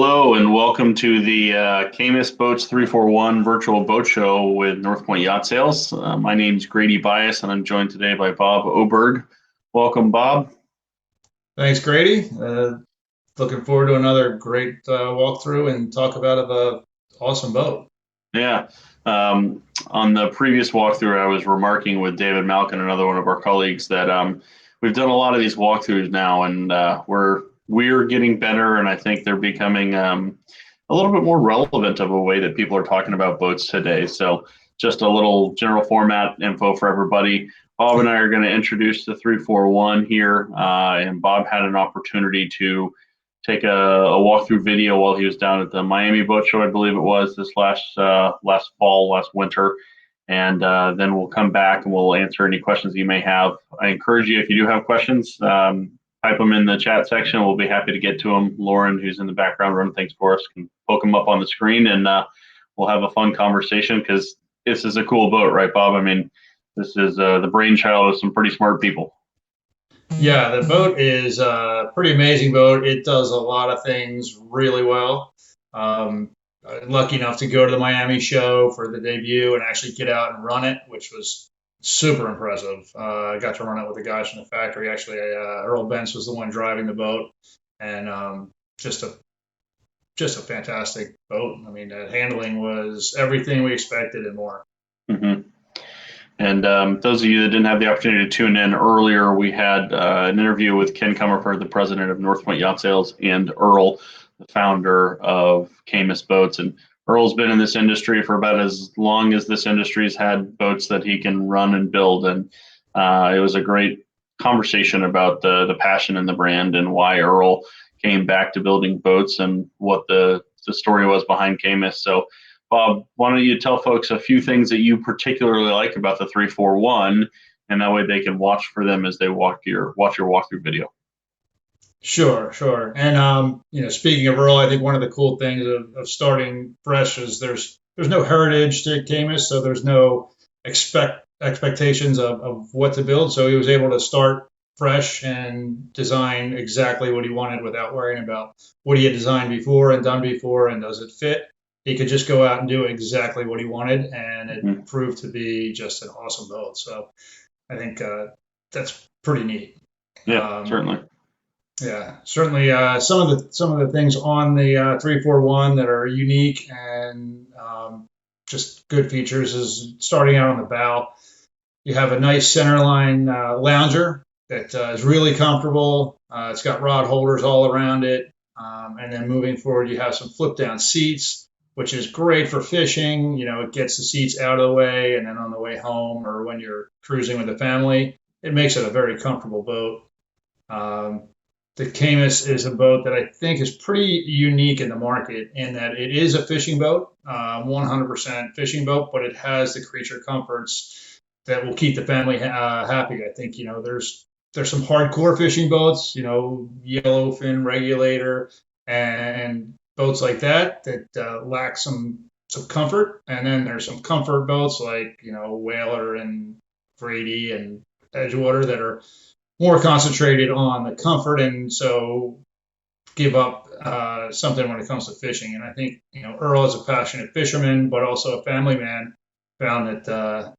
Hello and welcome to the Caymas Boats 341 virtual boat show with Point Yacht Sales. My name's Grady Byus and I'm joined today by Bob Oberg. Welcome, Bob. Thanks, Grady. Looking forward to another great walkthrough and talk about an awesome boat. Yeah. On the previous walkthrough, I was remarking with David Malkin, another one of our colleagues, that we've done a lot of these walkthroughs now, and we're getting better, and I think they're becoming a little bit more relevant of a way that people are talking about boats today. So just a little general format info for everybody. Bob and I are going to introduce the 341 here, and Bob had an opportunity to take a walkthrough video while he was down at the Miami Boat Show, I believe it was, this last winter. And then we'll come back and we'll answer any questions you may have. I encourage you, if you do have questions, type them in the chat section. We'll be happy to get to them. Lauren, who's in the background running things for us, can poke them up on the screen, and we'll have a fun conversation because this is a cool boat, right, Bob? I mean, this is the brainchild of some pretty smart people. Yeah, the boat is a pretty amazing boat. It does a lot of things really well. Lucky enough to go to the Miami show for the debut and actually get out and run it, which was super impressive. I got to run it with the guys from the factory. Actually, Earl Bentz was the one driving the boat, and just a fantastic boat. I mean, the handling was everything we expected and more. Mm-hmm. And those of you that didn't have the opportunity to tune in earlier, we had an interview with Ken Comerford, the president of Point Yacht Sales, and Earl, the founder of Caymas Boats. And Earl's been in this industry for about as long as this industry's had boats that he can run and build. And it was a great conversation about the passion and the brand and why Earl came back to building boats and what the story was behind Caymas. So Bob, why don't you tell folks a few things that you particularly like about the 341, and that way they can watch for them as they watch your walkthrough video. Sure. And speaking of Earl, I think one of the cool things of starting fresh is there's no heritage to Caymas, so there's no expectations of what to build. So he was able to start fresh and design exactly what he wanted without worrying about what he had designed before and done before and does it fit. He could just go out and do exactly what he wanted, and it proved to be just an awesome boat. So I think that's pretty neat. Yeah, certainly. Yeah, certainly. Some of the things on the 341 that are unique and just good features is starting out on the bow. You have a nice centerline lounger that is really comfortable. It's got rod holders all around it, and then moving forward, you have some flip down seats, which is great for fishing. You know, it gets the seats out of the way, and then on the way home or when you're cruising with the family, it makes it a very comfortable boat. The Caymas is a boat that I think is pretty unique in the market in that it is a fishing boat, 100% fishing boat, but it has the creature comforts that will keep the family happy. I think, there's some hardcore fishing boats, yellowfin regulator and boats like that lack some comfort. And then there's some comfort boats like, Whaler and Grady and Edgewater that are more concentrated on the comfort and so give up something when it comes to fishing. And I think, Earl is a passionate fisherman, but also a family man, found that a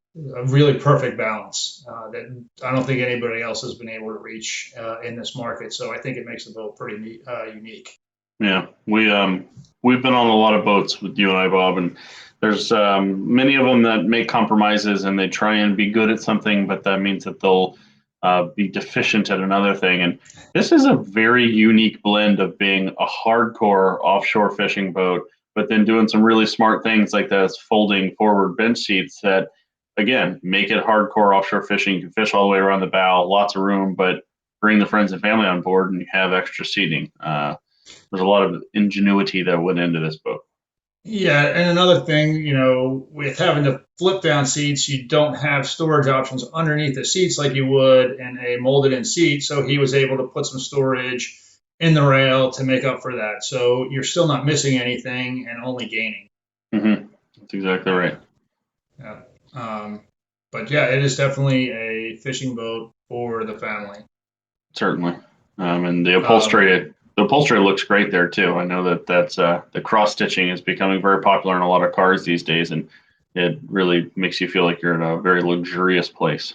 really perfect balance that I don't think anybody else has been able to reach in this market. So I think it makes the boat pretty unique. Yeah, we've been on a lot of boats with you and I, Bob, and there's many of them that make compromises and they try and be good at something, but that means that they'll be deficient at another thing. And this is a very unique blend of being a hardcore offshore fishing boat, but then doing some really smart things like those folding forward bench seats that, again, make it hardcore offshore fishing. You can fish all the way around the bow, lots of room, but bring the friends and family on board and you have extra seating. There's a lot of ingenuity that went into this boat. Yeah, and another thing, with having the flip down seats, you don't have storage options underneath the seats like you would in a molded in seat. So he was able to put some storage in the rail to make up for that. So you're still not missing anything and only gaining. Mm-hmm. That's exactly right. Yeah. But yeah, it is definitely a fishing boat for the family. Certainly. And the upholstery, The upholstery looks great there too. I know that the cross stitching is becoming very popular in a lot of cars these days, and it really makes you feel like you're in a very luxurious place.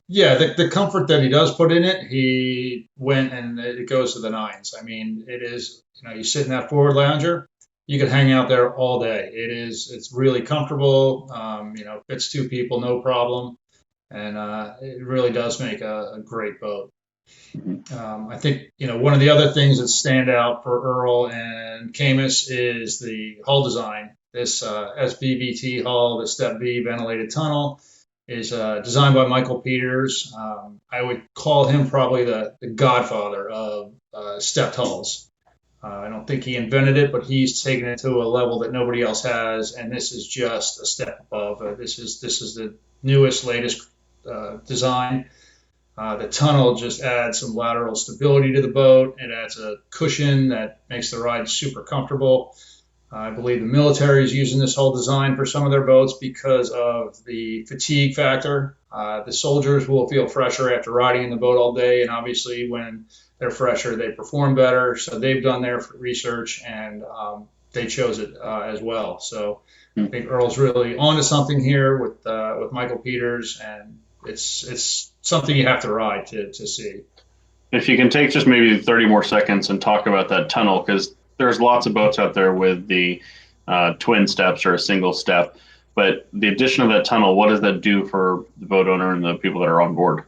Yeah, the comfort that he does put in it, he went and it goes to the nines. I mean, it is, you sit in that forward lounger, you can hang out there all day. It's really comfortable. Fits two people, no problem. And it really does make a great boat. Mhm. I think, one of the other things that stand out for Earl and Caymas is the hull design. This SBVT hull, the Step V ventilated tunnel, is designed by Michael Peters. I would call him probably the godfather of stepped hulls. I don't think he invented it, but he's taken it to a level that nobody else has, and this is just a step above. This is the newest, latest design. The tunnel just adds some lateral stability to the boat. It adds a cushion that makes the ride super comfortable. I believe the military is using this whole design for some of their boats because of the fatigue factor. The soldiers will feel fresher after riding in the boat all day, and obviously when they're fresher, they perform better. So they've done their research, and they chose it as well. So I think Earl's really onto something here with Michael Peters, and it's something you have to ride to see. If you can take just maybe 30 more seconds and talk about that tunnel, because there's lots of boats out there with the twin steps or a single step, but the addition of that tunnel, what does that do for the boat owner and the people that are on board?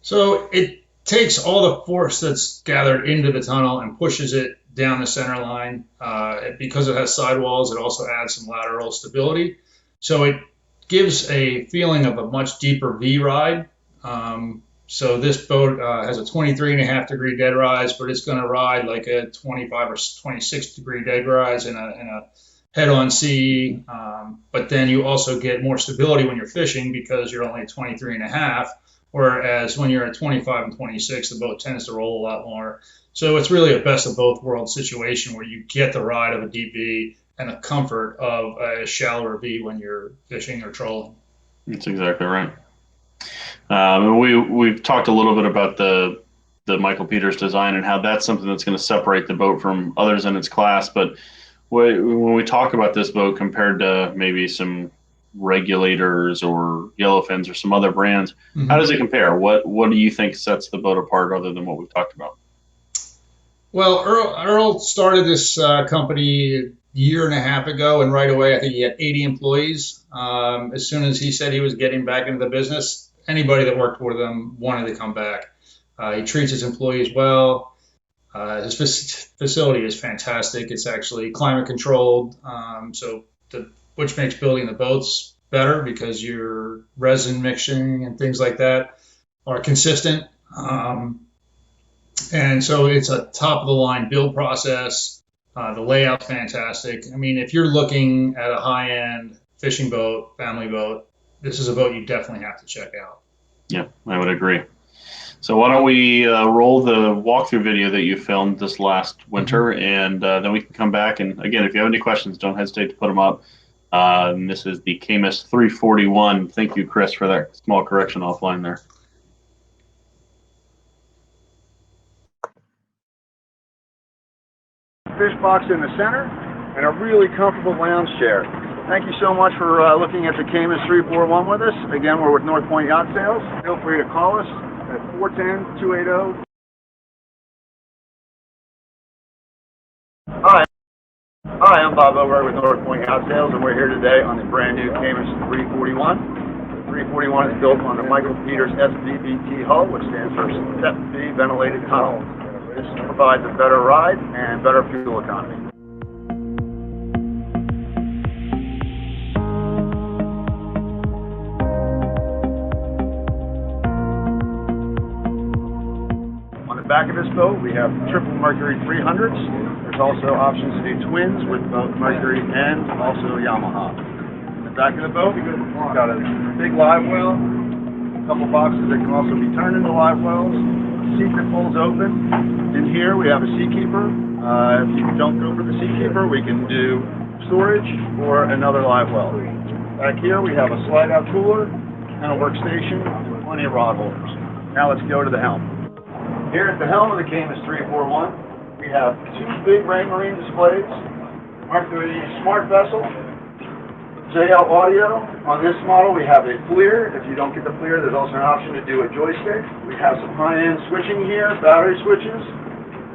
So it takes all the force that's gathered into the tunnel and pushes it down the center line. Because it has sidewalls, it also adds some lateral stability. So it gives a feeling of a much deeper V ride. So this boat has a 23.5-degree dead rise, but it's going to ride like a 25 or 26-degree dead rise in a head-on sea. But then you also get more stability when you're fishing because you're only 23.5, whereas when you're at 25 and 26, the boat tends to roll a lot more. So it's really a best of both worlds situation where you get the ride of a deep V and the comfort of a shallower V when you're fishing or trolling. That's exactly right. We've talked a little bit about the Michael Peters design and how that's something that's going to separate the boat from others in its class. But when we talk about this boat compared to maybe some regulators or yellowfins or some other brands, how does it compare? What do you think sets the boat apart other than what we've talked about? Well, Earl started this company a year and a half ago, and right away I think he had 80 employees. As soon as he said he was getting back into the business, anybody that worked with him wanted to come back. He treats his employees well. His facility is fantastic. It's actually climate controlled, which makes building the boats better because your resin mixing and things like that are consistent. And so it's a top of the line build process. The layout's fantastic. I mean, if you're looking at a high end fishing boat, family boat, this is a boat you definitely have to check out. Yeah, I would agree. So why don't we roll the walkthrough video that you filmed this last winter, and then we can come back. And again, if you have any questions, don't hesitate to put them up. And this is the Caymas 341. Thank you, Chris, for that small correction offline there. Fish box in the center and a really comfortable lounge chair. Thank you so much for looking at the Caymas 341 with us. Again, we're with North Point Yacht Sales. Feel free to call us at 410-280. Hi, I'm Bob Oberg with North Point Yacht Sales, and we're here today on the brand new Caymas 341. The 341 is built on the Michael Peters SVVT hull, which stands for Step V Ventilated Tunnel. This provides a better ride and better fuel economy. On the back of this boat, we have triple Mercury 300s. There's also options to do twins with both Mercury and also Yamaha. In the back of the boat, we've got a big live well, a couple boxes that can also be turned into live wells. Seat that pulls open. In here we have a seakeeper. If you don't go for the seakeeper, we can do storage or another live well. Back here we have a slide out cooler and a workstation and plenty of rod holders. Now let's go to the helm. Here at the helm of the Caymas 341, we have two big Rain Marine displays, Mercury Smart Vessel, JL Audio. On this model, we have a FLIR. If you don't get the FLIR, there's also an option to do a joystick. We have some high-end switching here, battery switches,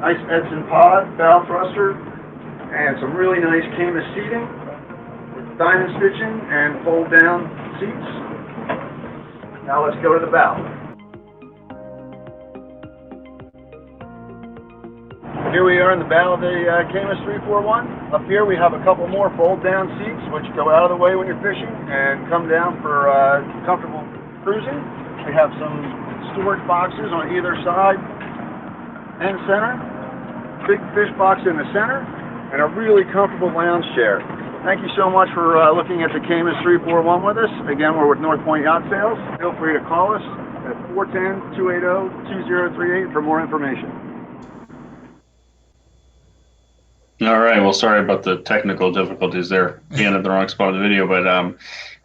nice Edson pod, bow thruster, and some really nice Caymas seating with diamond stitching and fold-down seats. Now let's go to the bow. Here we are in the bow of the Caymas 341. Up here we have a couple more fold-down seats which go out of the way when you're fishing and come down for comfortable cruising. We have some storage boxes on either side and center. Big fish box in the center and a really comfortable lounge chair. Thank you so much for looking at the Caymas 341 with us. Again, we're with Point Yacht Sales. Feel free to call us at 410-280-2038 for more information. All right. Well, sorry about the technical difficulties there being at the wrong spot of the video, but I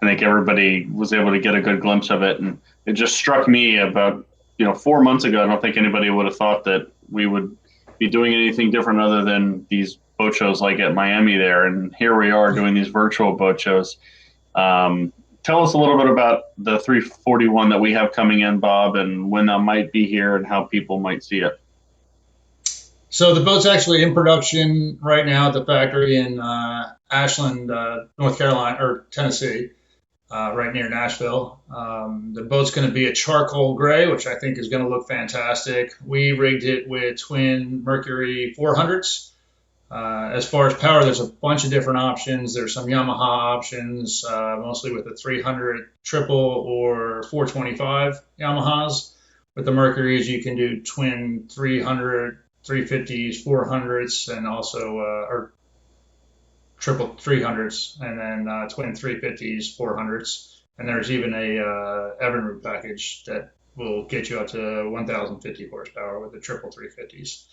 think everybody was able to get a good glimpse of it. And it just struck me about, 4 months ago, I don't think anybody would have thought that we would be doing anything different other than these boat shows like at Miami there. And here we are doing these virtual boat shows. Tell us a little bit about the 341 that we have coming in, Bob, and when that might be here and how people might see it. So the boat's actually in production right now at the factory in Ashland, North Carolina, or Tennessee, right near Nashville. The boat's going to be a charcoal gray, which I think is going to look fantastic. We rigged it with twin Mercury 400s. As far as power, there's a bunch of different options. There's some Yamaha options, mostly with the 300 triple or 425 Yamahas. With the Mercuries, you can do twin 300, 350s, 400s, and also or triple 300s, and then twin 350s, 400s. And there's even a Evinrude package that will get you up to 1,050 horsepower with the triple 350s.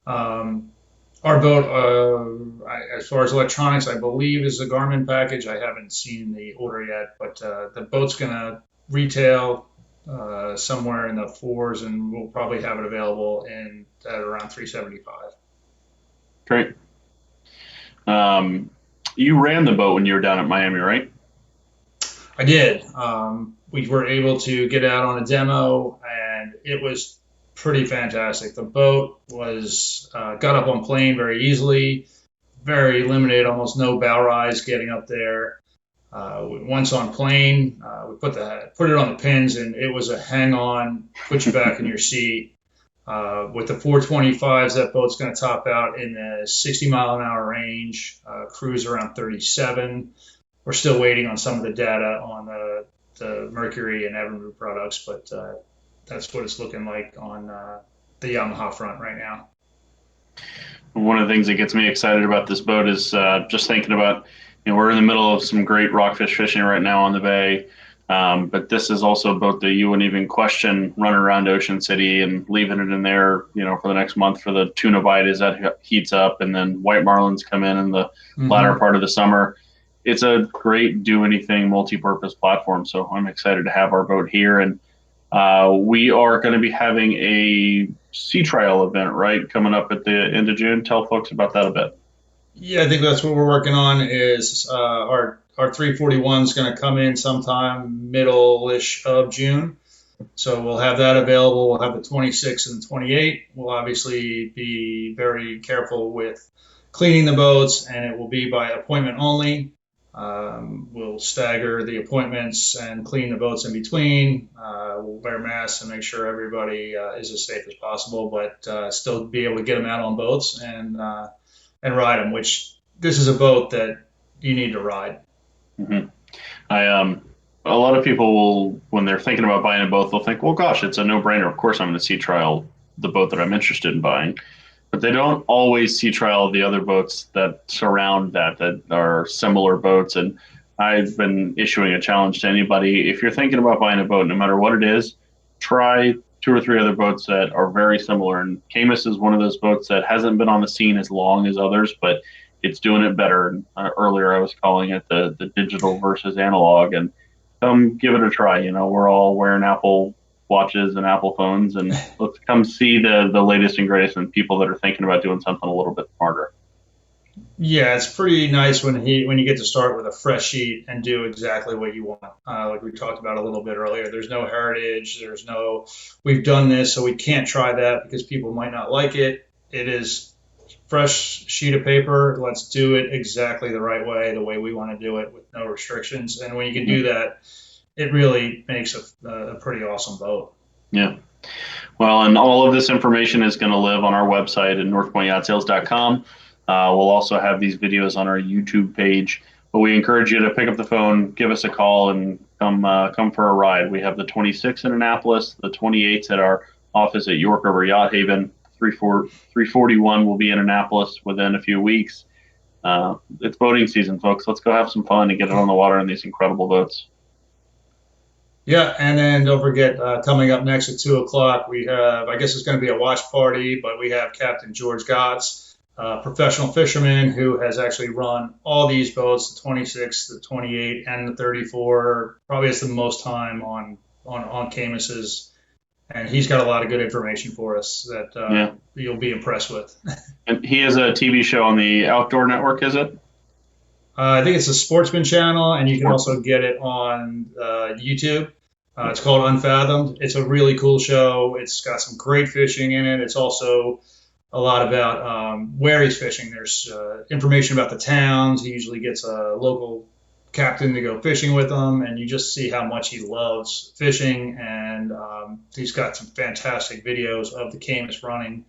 Our boat, as far as electronics, I believe is a Garmin package. I haven't seen the order yet, but the boat's going to retail somewhere in the fours, and we'll probably have it available at around $375. Great. You ran the boat when you were down at Miami, right? I did. We were able to get out on a demo, and it was pretty fantastic. The boat was got up on plane very easily, very limited, almost no bow rise getting up there. Once on plane, we put it on the pins, and it was a hang-on, put you back in your seat. With the 425s, that boat's going to top out in the 60-mile-an-hour range, cruise around 37. We're still waiting on some of the data on the Mercury and Evinrude products, but that's what it's looking like on the Yamaha front right now. One of the things that gets me excited about this boat is just thinking about, we're in the middle of some great rockfish fishing right now on the bay. But this is also a boat that you wouldn't even question running around Ocean City and leaving it in there, for the next month for the tuna bite as that heats up, and then white marlins come in the latter part of the summer. It's a great do-anything multi-purpose platform. So I'm excited to have our boat here. And we are going to be having a sea trial event, right, coming up at the end of June. Tell folks about that a bit. Yeah, I think that's what we're working on is our 341 is going to come in sometime middle-ish of June. So we'll have that available. We'll have the 26 and the 28. We'll obviously be very careful with cleaning the boats, and it will be by appointment only. We'll stagger the appointments and clean the boats in between. We'll wear masks and make sure everybody is as safe as possible, but still be able to get them out on boats and ride them, which this is a boat that you need to ride. Mm-hmm. A lot of people will, when they're thinking about buying a boat, they'll think, well, gosh, it's a no-brainer. Of course, I'm going to sea trial the boat that I'm interested in buying. But they don't always sea trial the other boats that surround that are similar boats. And I've been issuing a challenge to anybody. If you're thinking about buying a boat, no matter what it is, try 2 or 3 other boats that are very similar. And Caymas is one of those boats that hasn't been on the scene as long as others, but it's doing it better. Earlier, I was calling it the digital versus analog, and come give it a try. We're all wearing Apple watches and Apple phones, and let's come see the latest and greatest and people that are thinking about doing something a little bit smarter. Yeah, it's pretty nice when you get to start with a fresh sheet and do exactly what you want. Like we talked about a little bit earlier, there's no heritage, there's no we've done this, so we can't try that because people might not like it. It is fresh sheet of paper. Let's do it exactly the right way, the way we want to do it with no restrictions. And when you can do that, it really makes a pretty awesome boat. Yeah. Well, and all of this information is going to live on our website at northpointyachts.com. We'll also have these videos on our YouTube page, but we encourage you to pick up the phone, give us a call, and come for a ride. We have the 26th in Annapolis, the 28th at our office at York River Yacht Haven, 341 will be in Annapolis within a few weeks. It's boating season, folks. Let's go have some fun and get it on the water in these incredible boats. Yeah, and then don't forget, coming up next at 2 o'clock, we have, I guess it's going to be a watch party, but we have Captain George Gotts, professional fisherman who has actually run all these boats, the 26, the 28, and the 34. Probably has the most time on Caymas's, and he's got a lot of good information for us that you'll be impressed with. And he has a TV show on the Outdoor Network, is it? I think it's a Sportsman channel, and you can also get it on YouTube. It's called Unfathomed. It's a really cool show. It's got some great fishing in it. It's also a lot about where he's fishing. There's information about the towns. He usually gets a local captain to go fishing with him, and you just see how much he loves fishing. And he's got some fantastic videos of the Caymas running.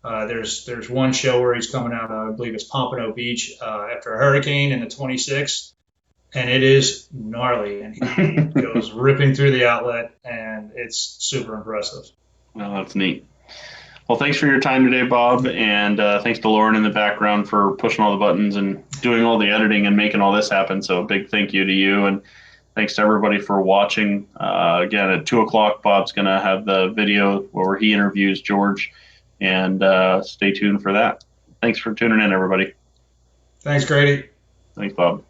There's one show where he's coming out, I believe it's Pompano Beach, after a hurricane in the 26th, and it is gnarly, and he goes ripping through the outlet, and it's super impressive. Well, that's neat. Well, thanks for your time today, Bob, and thanks to Lauren in the background for pushing all the buttons and doing all the editing and making all this happen. So a big thank you to you, and thanks to everybody for watching. Again, at 2 o'clock, Bob's going to have the video where he interviews George, and stay tuned for that. Thanks for tuning in, everybody. Thanks, Grady. Thanks, Bob.